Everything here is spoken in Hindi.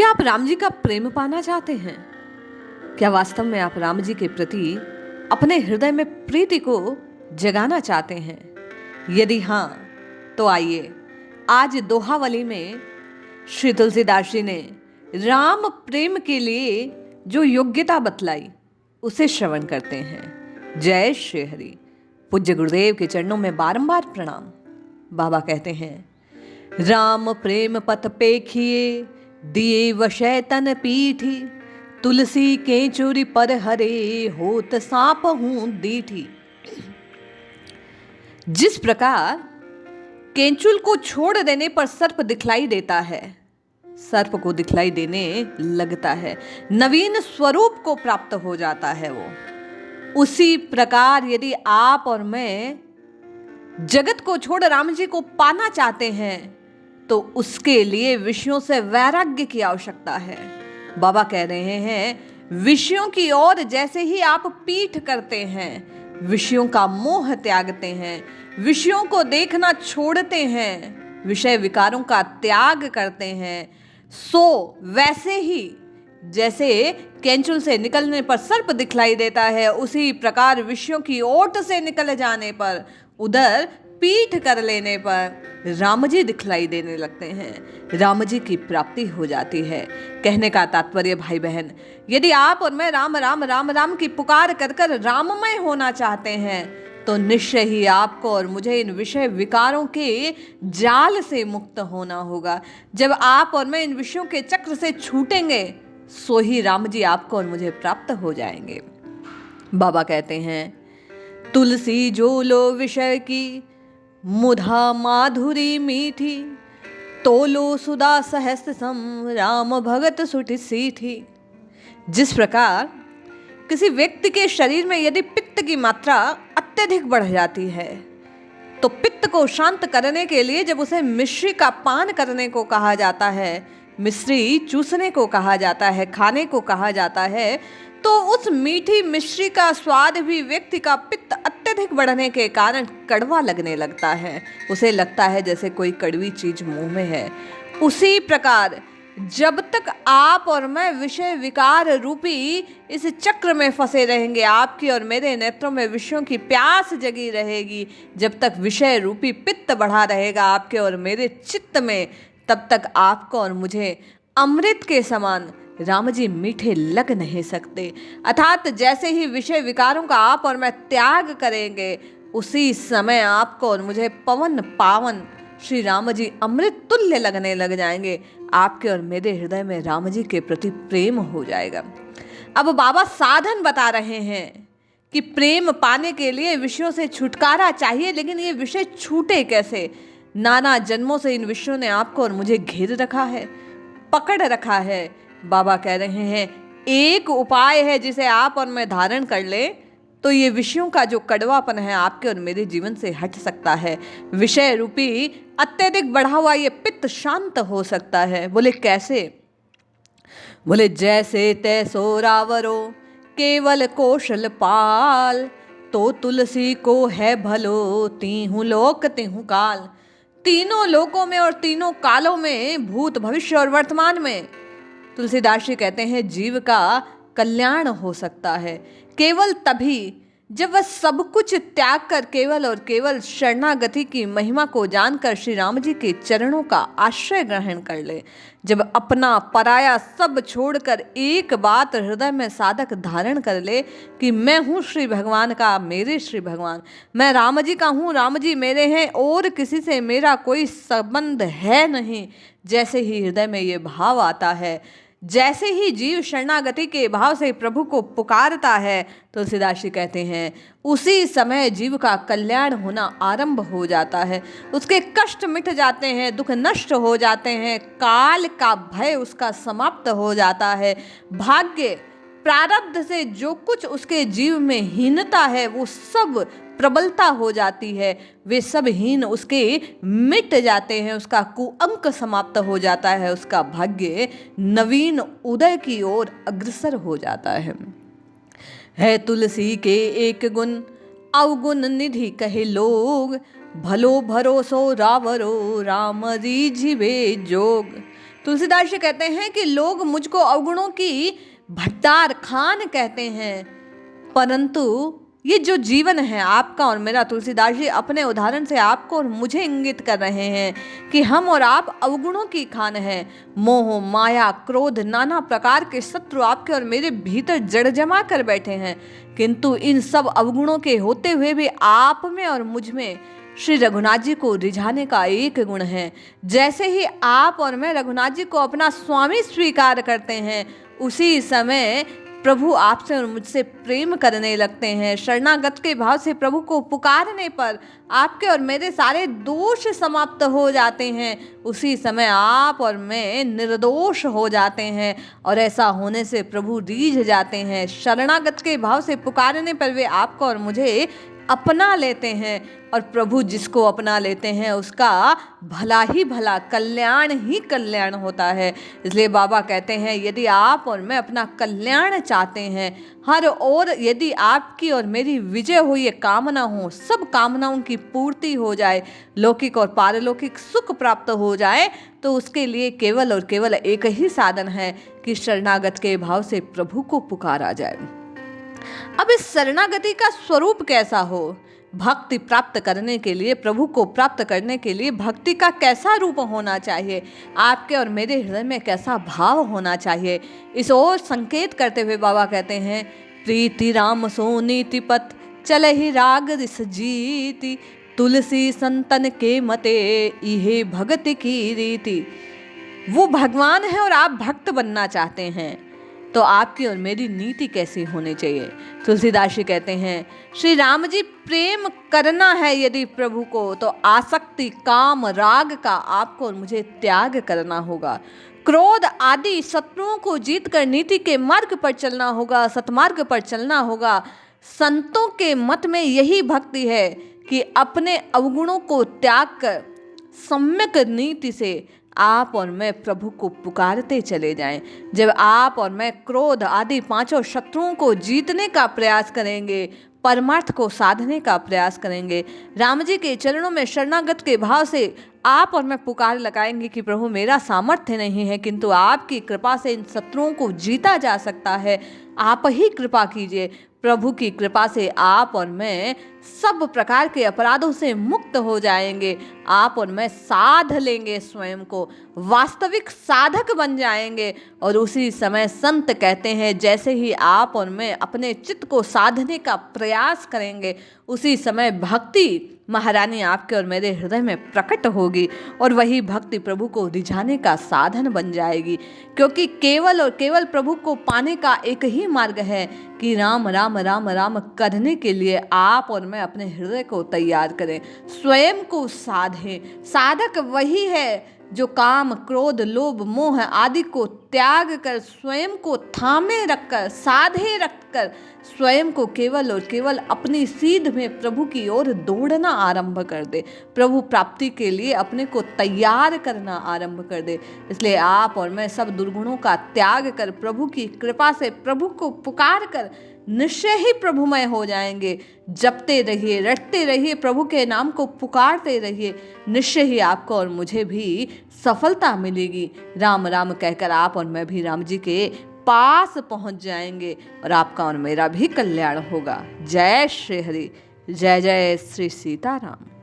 क्या आप राम जी का प्रेम पाना चाहते हैं? क्या वास्तव में आप राम जी के प्रति अपने हृदय में प्रीति को जगाना चाहते हैं? यदि हाँ, तो आइए आज दोहावली में श्री तुलसीदास जी ने राम प्रेम के लिए जो योग्यता बतलाई उसे श्रवण करते हैं। जय श्री हरि। पूज्य गुरुदेव के चरणों में बारंबार प्रणाम। बाबा कहते हैं, राम प्रेम पथ पेखिए दिए वशै तन पीठी, तुलसी के चूरी पर हरे होत सांप हूं दीठी। जिस प्रकार केंचुल को छोड़ देने पर सर्प दिखलाई देता है, सर्प को दिखलाई देने लगता है, नवीन स्वरूप को प्राप्त हो जाता है वो, उसी प्रकार यदि आप और मैं जगत को छोड़ राम जी को पाना चाहते हैं तो उसके लिए विषयों से वैराग्य की आवश्यकता है। बाबा कह रहे हैं, विषयों की ओर जैसे ही आप पीठ करते हैं, विषयों का मोह त्यागते हैं, विषयों को देखना छोड़ते हैं, विषय विकारों का त्याग करते हैं, सो वैसे ही जैसे केंचुल से निकलने पर सर्प दिखलाई देता है, उसी प्रकार विषयों की ओट से निकल जाने पर, उधर पीठ कर लेने पर राम जी दिखलाई देने लगते हैं, राम जी की प्राप्ति हो जाती है। कहने का तात्पर्य भाई बहन, यदि आप और मैं राम राम राम राम की पुकार कर कर राममय होना चाहते हैं तो निश्चय ही आपको और मुझे इन विषय विकारों के जाल से मुक्त होना होगा। जब आप और मैं इन विषयों के चक्र से छूटेंगे सो ही राम जी आपको और मुझे प्राप्त हो जाएंगे। बाबा कहते हैं, तुलसी जो लो विषय की मुधा माधुरी मीठी, तोलो सुधा सहस्त्र सम राम भगत सुठि सीठी। जिस प्रकार किसी व्यक्ति के शरीर में यदि पित्त की मात्रा अत्यधिक बढ़ जाती है तो पित्त को शांत करने के लिए जब उसे मिश्री का पान करने को कहा जाता है, मिश्री चूसने को कहा जाता है, खाने को कहा जाता है, तो उस मीठी मिश्री का स्वाद भी व्यक्ति का पित्त अत्यधिक बढ़ने के कारण कड़वा लगने लगता है। उसे लगता है जैसे कोई कड़वी चीज मुंह में है। उसी प्रकार जब तक आप और मैं विषय विकार रूपी इस चक्र में फंसे रहेंगे, आपकी और मेरे नेत्रों में विषयों की प्यास जगी रहेगी, जब तक विषय रूपी पित्त बढ़ा रहेगा आपके और मेरे चित्त में, तब तक आपको और मुझे अमृत के समान राम जी मीठे लग नहीं सकते। अर्थात जैसे ही विषय विकारों का आप और मैं त्याग करेंगे, उसी समय आपको और मुझे पवन पावन श्री राम जी अमृत तुल्य लगने लग जाएंगे। आपके और मेरे हृदय में राम जी के प्रति प्रेम हो जाएगा। अब बाबा साधन बता रहे हैं कि प्रेम पाने के लिए विषयों से छुटकारा चाहिए, लेकिन ये विषय छूटे कैसे? नाना जन्मों से इन विषयों ने आपको और मुझे घेर रखा है, पकड़ रखा है। बाबा कह रहे हैं, एक उपाय है जिसे आप और मैं धारण कर ले तो ये विषयों का जो कड़वापन है आपके और मेरे जीवन से हट सकता है। विषय रूपी अत्यधिक बढ़ा हुआ ये पित्त शांत हो सकता है। बोले कैसे? बोले जैसे तैसो रावरो केवल कौशल पाल, तो तुलसी को है भलो तीहू लोक तीहू काल। तीनों लोकों में और तीनों कालों में, भूत भविष्य और वर्तमान में, तुलसीदास जी कहते हैं जीव का कल्याण हो सकता है केवल तभी जब वह सब कुछ त्याग कर केवल और केवल शरणागति की महिमा को जानकर श्री राम जी के चरणों का आश्रय ग्रहण कर ले। जब अपना पराया सब छोड़कर एक बात हृदय में साधक धारण कर ले कि मैं हूँ श्री भगवान का, मेरे श्री भगवान, मैं राम जी का हूँ, राम जी मेरे हैं और किसी से मेरा कोई संबंध है नहीं। जैसे ही हृदय में ये भाव आता है, जैसे ही जीव शरणागति के भाव से प्रभु को पुकारता है, तुलसीदास जी कहते हैं उसी समय जीव का कल्याण होना आरंभ हो जाता है। उसके कष्ट मिट जाते हैं, दुख नष्ट हो जाते हैं, काल का भय उसका समाप्त हो जाता है। भाग्य प्रारब्ध से जो कुछ उसके जीव में हीनता है वो सब प्रबलता हो जाती है, वे सब हीन उसके मिट जाते हैं, उसका कुअंक समाप्त हो जाता है, उसका भाग्य नवीन उदय की ओर अग्रसर हो जाता है तुलसी के एक गुण अवगुण निधि कहे लोग, भलो भरोसो रावरो राम रीझिबे जोग। तुलसीदास जी कहते हैं कि लोग मुझको अवगुणों की भट्टार खान कहते हैं, परंतु ये जो जीवन है आपका और मेरा, तुलसीदास जी अपने उदाहरण से आपको और मुझे इंगित कर रहे हैं कि हम और आप अवगुणों की खान हैं। मोह, माया, क्रोध, नाना प्रकार के शत्रु आपके और मेरे भीतर जड़ जमा कर बैठे हैं, किंतु इन सब अवगुणों के होते हुए भी आप में और मुझ में श्री रघुनाथ जी को रिझाने का एक गुण है। जैसे ही आप और मैं रघुनाथ जी को अपना स्वामी स्वीकार करते हैं, उसी समय प्रभु आपसे और मुझसे प्रेम करने लगते हैं। शरणागत के भाव से प्रभु को पुकारने पर आपके और मेरे सारे दोष समाप्त हो जाते हैं। उसी समय आप और मैं निर्दोष हो जाते हैं और ऐसा होने से प्रभु रीझ जाते हैं। शरणागत के भाव से पुकारने पर वे आपको और मुझे अपना लेते हैं और प्रभु जिसको अपना लेते हैं उसका भला ही भला, कल्याण ही कल्याण होता है। इसलिए बाबा कहते हैं यदि आप और मैं अपना कल्याण चाहते हैं, हर ओर यदि आपकी और मेरी विजय हो, ये कामना हो, सब कामनाओं की पूर्ति हो जाए, लौकिक और पारलौकिक सुख प्राप्त हो जाए, तो उसके लिए केवल और केवल एक ही साधन है कि शरणागत के भाव से प्रभु को पुकारा जाए। अब इस शरणागति का स्वरूप कैसा हो? भक्ति प्राप्त करने के लिए, प्रभु को प्राप्त करने के लिए भक्ति का कैसा रूप होना चाहिए, आपके और मेरे हृदय में कैसा भाव होना चाहिए, इस ओर संकेत करते हुए बाबा कहते हैं, प्रीति राम सो नीति पथ चले ही राग रिस जीति, तुलसी संतन के मते इहे भगति की रीति। वो भगवान है और आप भक्त बनना चाहते हैं, तो आपकी और मेरी नीति कैसी होनी चाहिए? तुलसीदास जी कहते हैं, श्री राम जी प्रेम करना है यदि प्रभु को, तो आसक्ति, काम, राग का आपको और मुझे त्याग करना होगा। क्रोध आदि शत्रुओं को जीतकर नीति के मार्ग पर चलना होगा, सतमार्ग पर चलना होगा। संतों के मत में यही भक्ति है कि अपने अवगुणों को त्याग कर सम्यक नीति से आप और मैं प्रभु को पुकारते चले जाएं। जब आप और मैं क्रोध आदि पांचों शत्रुओं को जीतने का प्रयास करेंगे, परमार्थ को साधने का प्रयास करेंगे, राम जी के चरणों में शरणागत के भाव से आप और मैं पुकार लगाएंगे कि प्रभु मेरा सामर्थ्य नहीं है, किंतु आपकी कृपा से इन शत्रुओं को जीता जा सकता है, आप ही कृपा कीजिए। प्रभु की कृपा से आप और मैं सब प्रकार के अपराधों से मुक्त हो जाएंगे। आप और मैं साध लेंगे, स्वयं को वास्तविक साधक बन जाएंगे। और उसी समय संत कहते हैं, जैसे ही आप और मैं अपने चित्त को साधने का प्रयास करेंगे, उसी समय भक्ति महारानी आपके और मेरे हृदय में प्रकट होगी और वही भक्ति प्रभु को रिझाने का साधन बन जाएगी। क्योंकि केवल और केवल प्रभु को पाने का एक ही मार्ग है कि राम राम राम राम करने के लिए आप और मैं अपने हृदय को तैयार करें, स्वयं को साधें। साधक वही है जो काम, क्रोध, लोभ, मोह आदि को त्याग कर, स्वयं को थामे रखकर, साधे रखकर, स्वयं को केवल और केवल अपनी सीध में प्रभु की ओर दौड़ना आरंभ कर दे, प्रभु प्राप्ति के लिए अपने को तैयार करना आरंभ कर दे। इसलिए आप और मैं सब दुर्गुणों का त्याग कर प्रभु की कृपा से प्रभु को पुकार कर निश्चय ही प्रभुमय हो जाएंगे। जपते रहिए, रटते रहिए, प्रभु के नाम को पुकारते रहिए, निश्चय ही आपको और मुझे भी सफलता मिलेगी। राम राम कहकर आप और मैं भी राम जी के पास पहुंच जाएंगे और आपका और मेरा भी कल्याण होगा। जय श्री हरि, जय जय श्री सीताराम।